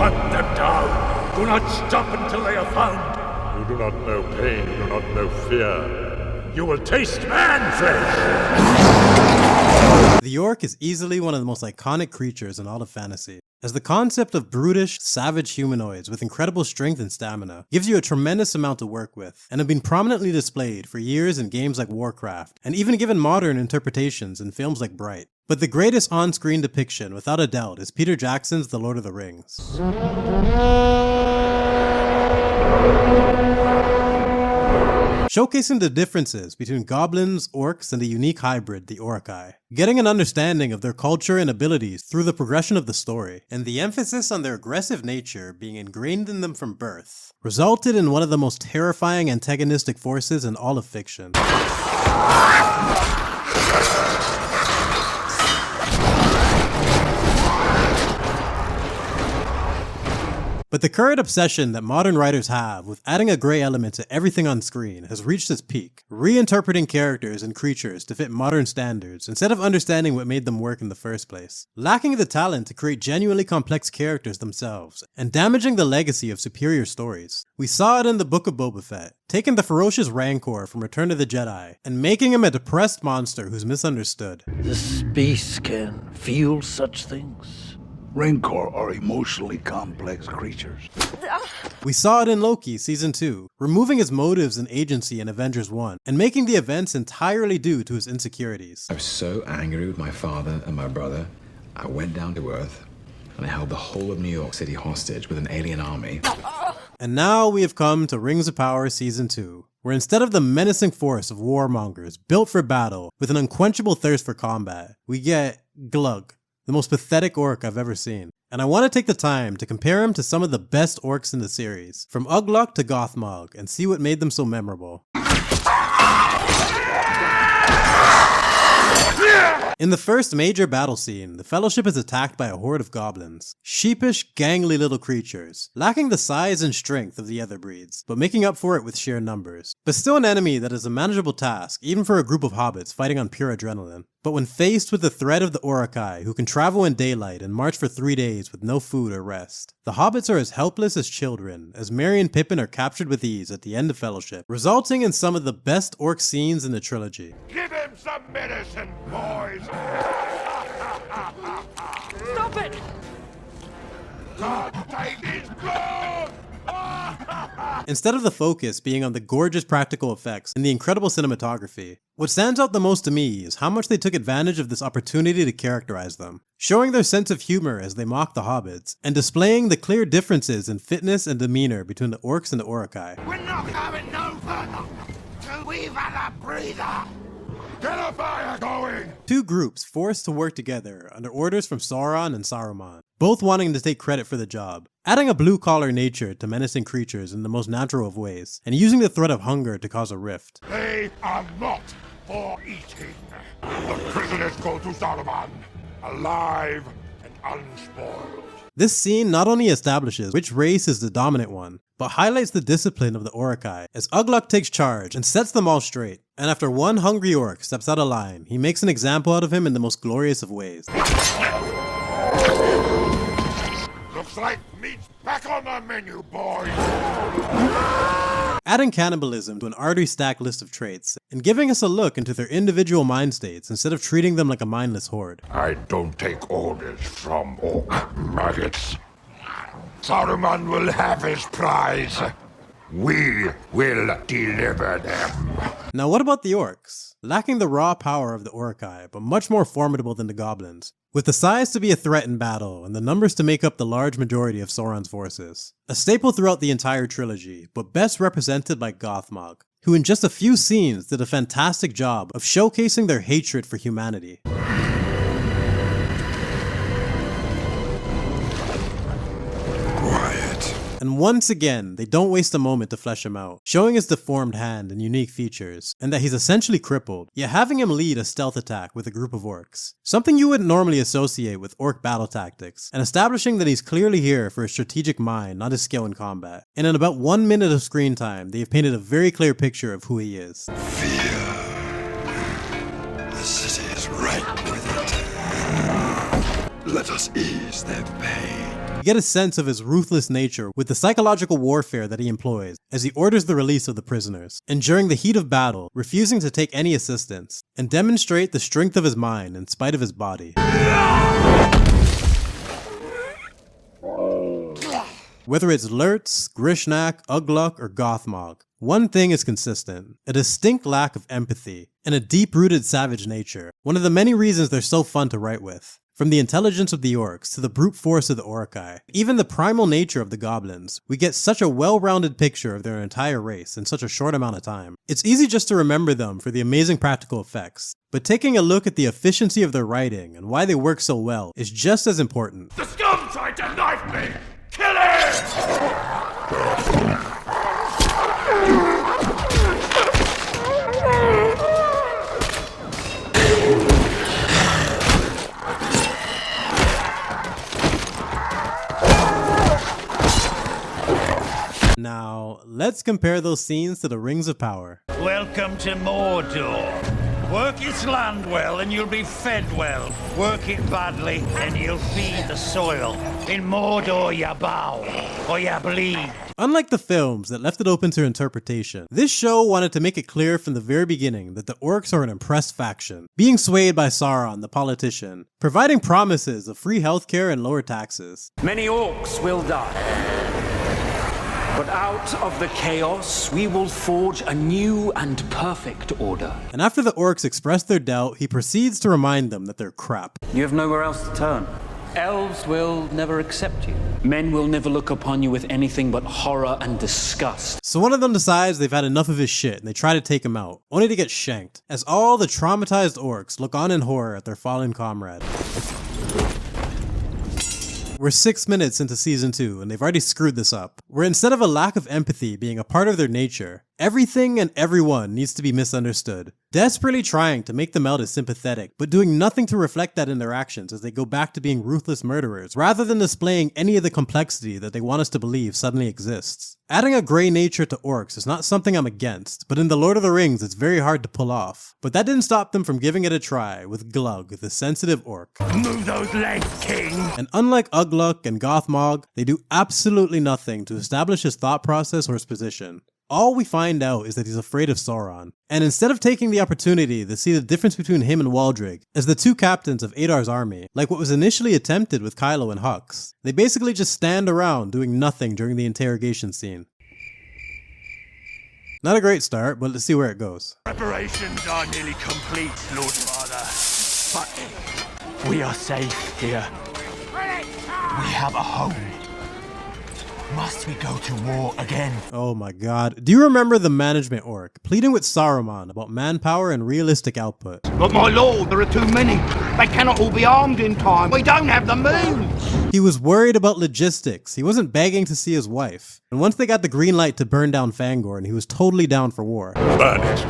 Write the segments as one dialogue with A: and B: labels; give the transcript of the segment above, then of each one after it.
A: Hunt them down. Do not stop until they are found. You do not know pain, you do not know fear. You will taste man flesh!
B: The orc is easily one of the most iconic creatures in all of fantasy, as the concept of brutish, savage humanoids with incredible strength and stamina gives you a tremendous amount to work with, and have been prominently displayed for years in games like Warcraft, and even given modern interpretations in films like Bright. But the greatest on-screen depiction, without a doubt, is Peter Jackson's The Lord of the Rings. Showcasing the differences between goblins, orcs, and the unique hybrid, the Orci. Getting an understanding of their culture and abilities through the progression of the story, and the emphasis on their aggressive nature being ingrained in them from birth, resulted in one of the most terrifying antagonistic forces in all of fiction. But the current obsession that modern writers have with adding a grey element to everything on screen has reached its peak, reinterpreting characters and creatures to fit modern standards instead of understanding what made them work in the first place, lacking the talent to create genuinely complex characters themselves, and damaging the legacy of superior stories. We saw it in the Book of Boba Fett, taking the ferocious Rancor from Return of the Jedi, and making him a depressed monster who's misunderstood.
C: This beast can feel such things.
D: Rancor are emotionally complex creatures.
B: We saw it in Loki Season 2, removing his motives and agency in Avengers 1, and making the events entirely due to his insecurities.
E: I was so angry with my father and my brother, I went down to Earth, and I held the whole of New York City hostage with an alien army.
B: And now we have come to Rings of Power Season 2, where instead of the menacing force of warmongers built for battle with an unquenchable thirst for combat, we get Glug, the most pathetic orc I've ever seen. And I want to take the time to compare him to some of the best orcs in the series, from Ugluk to Gothmog, and see what made them so memorable. In the first major battle scene, the Fellowship is attacked by a horde of goblins. Sheepish, gangly little creatures, lacking the size and strength of the other breeds, but making up for it with sheer numbers. But still an enemy that is a manageable task, even for a group of hobbits fighting on pure adrenaline. But when faced with the threat of the Orci, who can travel in daylight and march for 3 days with no food or rest, the hobbits are as helpless as children, as Merry and Pippin are captured with ease at the end of Fellowship, resulting in some of the best orc scenes in the trilogy.
A: Give him some medicine, boys!
F: Stop it!
A: God, take his blood!
B: Instead of the focus being on the gorgeous practical effects and the incredible cinematography, what stands out the most to me is how much they took advantage of this opportunity to characterize them, showing their sense of humor as they mock the hobbits, and displaying the clear differences in fitness and demeanor between the orcs and the Orci.
A: We're not going no further till we've had a breather! Get a fire going!
B: Two groups forced to work together under orders from Sauron and Saruman, both wanting to take credit for the job, adding a blue-collar nature to menacing creatures in the most natural of ways, and using the threat of hunger to cause a rift.
A: They are not for eating. The prisoners go to Saruman, alive and unspoiled.
B: This scene not only establishes which race is the dominant one, but highlights the discipline of the Orci, as Ugluk takes charge and sets them all straight. And after one hungry orc steps out of line, he makes an example out of him in the most glorious of ways.
A: Looks like meat's back on the menu, boys!
B: Adding cannibalism to an already stacked list of traits, and giving us a look into their individual mind states instead of treating them like a mindless horde.
A: I don't take orders from orc maggots. Saruman will have his prize. We will deliver them.
B: Now what about the orcs? Lacking the raw power of the Orci, but much more formidable than the goblins, with the size to be a threat in battle and the numbers to make up the large majority of Sauron's forces. A staple throughout the entire trilogy, but best represented by Gothmog, who in just a few scenes did a fantastic job of showcasing their hatred for humanity. And once again, they don't waste a moment to flesh him out, showing his deformed hand and unique features, and that he's essentially crippled, yet having him lead a stealth attack with a group of orcs. Something you wouldn't normally associate with orc battle tactics, and establishing that he's clearly here for his strategic mind, not his skill in combat. And in about 1 minute of screen time, they have painted a very clear picture of who he is.
G: Fear. The city is ripe with it. Let us ease their pain.
B: You get a sense of his ruthless nature with the psychological warfare that he employs as he orders the release of the prisoners, and during the heat of battle, refusing to take any assistance, and demonstrate the strength of his mind in spite of his body. Whether it's Lurtz, Grishnak, Ugluk, or Gothmog, one thing is consistent: a distinct lack of empathy and a deep-rooted savage nature, one of the many reasons they're so fun to write with. From the intelligence of the orcs to the brute force of the Orci, even the primal nature of the goblins, we get such a well-rounded picture of their entire race in such a short amount of time. It's easy just to remember them for the amazing practical effects, but taking a look at the efficiency of their writing and why they work so well is just as important.
A: The scum tried to knife me! Kill him!
B: Now, let's compare those scenes to the Rings of Power.
F: Welcome to Mordor. Work this land well and you'll be fed well. Work it badly and you'll feed the soil. In Mordor you bow or you bleed.
B: Unlike the films that left it open to interpretation, this show wanted to make it clear from the very beginning that the orcs are an oppressed faction, being swayed by Sauron, the politician, providing promises of free healthcare and lower taxes.
H: Many orcs will die. But out of the chaos, we will forge a new and perfect order.
B: And after the orcs express their doubt, he proceeds to remind them that they're crap.
H: You have nowhere else to turn. Elves will never accept you. Men will never look upon you with anything but horror and disgust.
B: So one of them decides they've had enough of his shit and they try to take him out, only to get shanked, as all the traumatized orcs look on in horror at their fallen comrade. We're 6 minutes into season 2 and they've already screwed this up, where instead of a lack of empathy being a part of their nature, everything and everyone needs to be misunderstood, desperately trying to make them out as sympathetic, but doing nothing to reflect that in their actions as they go back to being ruthless murderers, rather than displaying any of the complexity that they want us to believe suddenly exists. Adding a grey nature to orcs is not something I'm against, but in The Lord of the Rings it's very hard to pull off. But that didn't stop them from giving it a try with Glug, the sensitive orc.
F: Move those legs, king!
B: And unlike Ugluk and Gothmog, they do absolutely nothing to establish his thought process or his position. All we find out is that he's afraid of Sauron. And instead of taking the opportunity to see the difference between him and Waldrig as the two captains of Adar's army, like what was initially attempted with Kylo and Hux, they basically just stand around doing nothing during the interrogation scene. Not a great start, but let's see where it goes.
F: Preparations are nearly complete, Lord Father. But we are safe here. We have a home. Must we go to war again?
B: Oh my god. Do you remember the management orc pleading with Saruman about manpower and realistic output?
I: But my lord, there are too many. They cannot all be armed in time. We don't have the means.
B: He was worried about logistics. He wasn't begging to see his wife. And once they got the green light to burn down Fangorn, he was totally down for war.
A: Burn it.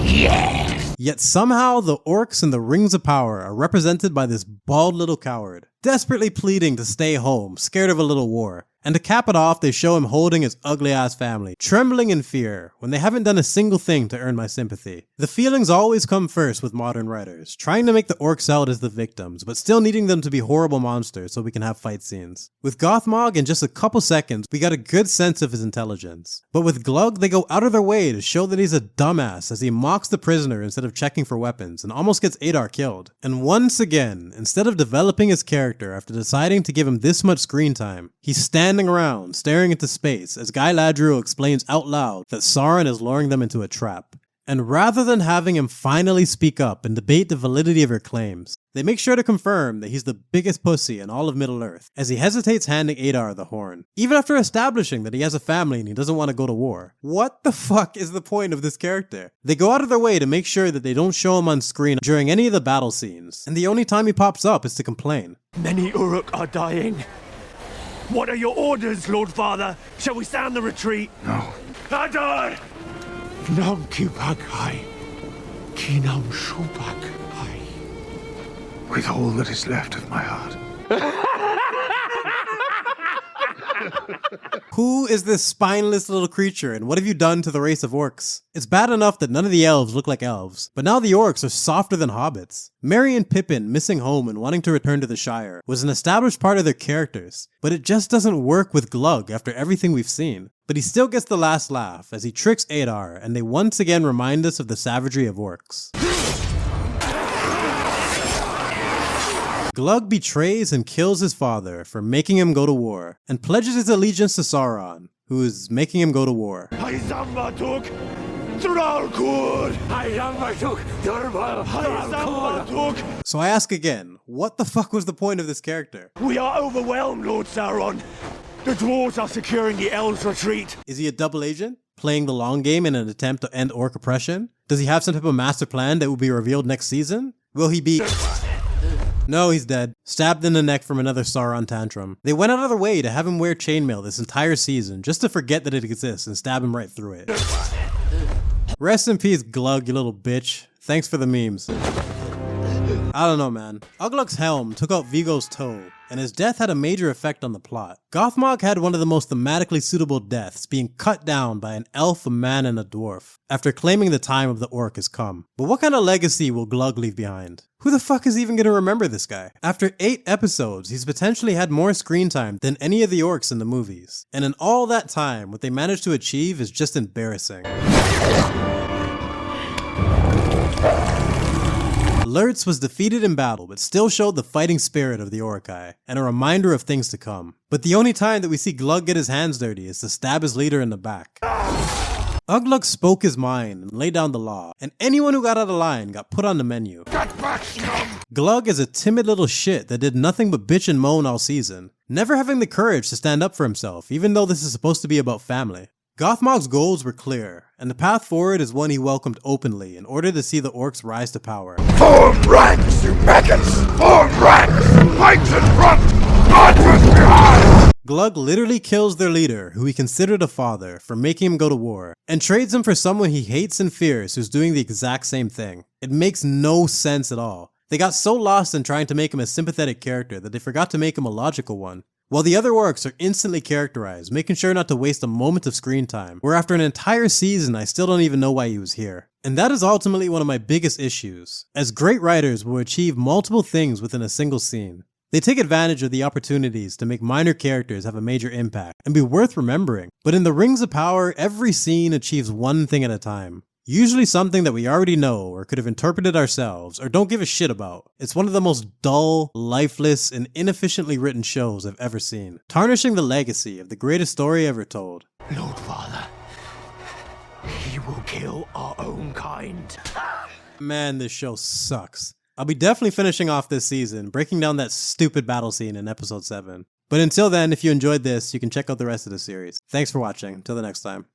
I: Yes.
B: Yet somehow the orcs in the Rings of Power are represented by this bald little coward, desperately pleading to stay home, scared of a little war. And to cap it off, they show him holding his ugly-ass family, trembling in fear, when they haven't done a single thing to earn my sympathy. The feelings always come first with modern writers, trying to make the orcs out as the victims, but still needing them to be horrible monsters so we can have fight scenes. With Gothmog, in just a couple seconds, we got a good sense of his intelligence. But with Glug, they go out of their way to show that he's a dumbass as he mocks the prisoner instead of checking for weapons, and almost gets Adar killed. And once again, instead of developing his character after deciding to give him this much screen time, he's standing around, staring into space as Guy Ladriel explains out loud that Sauron is luring them into a trap. And rather than having him finally speak up and debate the validity of her claims, they make sure to confirm that he's the biggest pussy in all of Middle-earth, as he hesitates handing Adar the horn, even after establishing that he has a family and he doesn't want to go to war. What the fuck is the point of this character? They go out of their way to make sure that they don't show him on screen during any of the battle scenes, and the only time he pops up is to complain.
F: Many Uruk are dying. What are your orders, Lord Father? Shall we sound the retreat?
D: No.
F: Adar!
G: Nam Kibakai, Kinam Shubakai.
D: With all that is left of my heart.
B: Who is this spineless little creature, and what have you done to the race of orcs? It's bad enough that none of the elves look like elves, but now the orcs are softer than hobbits. Merry and Pippin missing home and wanting to return to the Shire was an established part of their characters, but it just doesn't work with Glug after everything we've seen. But he still gets the last laugh as he tricks Adar, and they once again remind us of the savagery of orcs. Glug betrays and kills his father for making him go to war, and pledges his allegiance to Sauron, who is making him go to war. So I ask again, what the fuck was the point of this character?
F: We are overwhelmed, Lord Sauron. The dwarves are securing the elves' retreat.
B: Is he a double agent, playing the long game in an attempt to end orc oppression? Does he have some type of master plan that will be revealed next season? Will he be... No, he's dead. Stabbed in the neck from another Sauron tantrum. They went out of their way to have him wear chainmail this entire season just to forget that it exists and stab him right through it. Rest in peace, Glug, you little bitch. Thanks for the memes. I don't know, man. Ugluk's helm took out Viggo's toe, and his death had a major effect on the plot. Gothmog had one of the most thematically suitable deaths, being cut down by an elf, a man, and a dwarf, after claiming the time of the orc has come. But what kind of legacy will Glug leave behind? Who the fuck is even gonna remember this guy? After 8 episodes, he's potentially had more screen time than any of the orcs in the movies. And in all that time, what they managed to achieve is just embarrassing. Lurtz was defeated in battle, but still showed the fighting spirit of the Orcai, and a reminder of things to come. But the only time that we see Glug get his hands dirty is to stab his leader in the back. Ugluk spoke his mind and laid down the law, and anyone who got out of line got put on the menu.
A: Get back, scum!
B: Glug is a timid little shit that did nothing but bitch and moan all season, never having the courage to stand up for himself, even though this is supposed to be about family. Gothmog's goals were clear, and the path forward is one he welcomed openly in order to see the orcs rise to power.
A: Form ranks, you maggots! Form ranks! Pikes in front! Archers behind!
B: Glug literally kills their leader, who he considered a father, for making him go to war, and trades him for someone he hates and fears who's doing the exact same thing. It makes no sense at all. They got so lost in trying to make him a sympathetic character that they forgot to make him a logical one. While the other orcs are instantly characterized, making sure not to waste a moment of screen time, where after an entire season I still don't even know why he was here. And that is ultimately one of my biggest issues, as great writers will achieve multiple things within a single scene. They take advantage of the opportunities to make minor characters have a major impact and be worth remembering, but in the Rings of Power, every scene achieves one thing at a time. Usually something that we already know or could have interpreted ourselves or don't give a shit about. It's one of the most dull, lifeless, and inefficiently written shows I've ever seen, tarnishing the legacy of the greatest story ever told.
F: Lord Father, he will kill our own kind.
B: Man, this show sucks. I'll be definitely finishing off this season, breaking down that stupid battle scene in episode 7. But until then, if you enjoyed this, you can check out the rest of the series. Thanks for watching. Until the next time.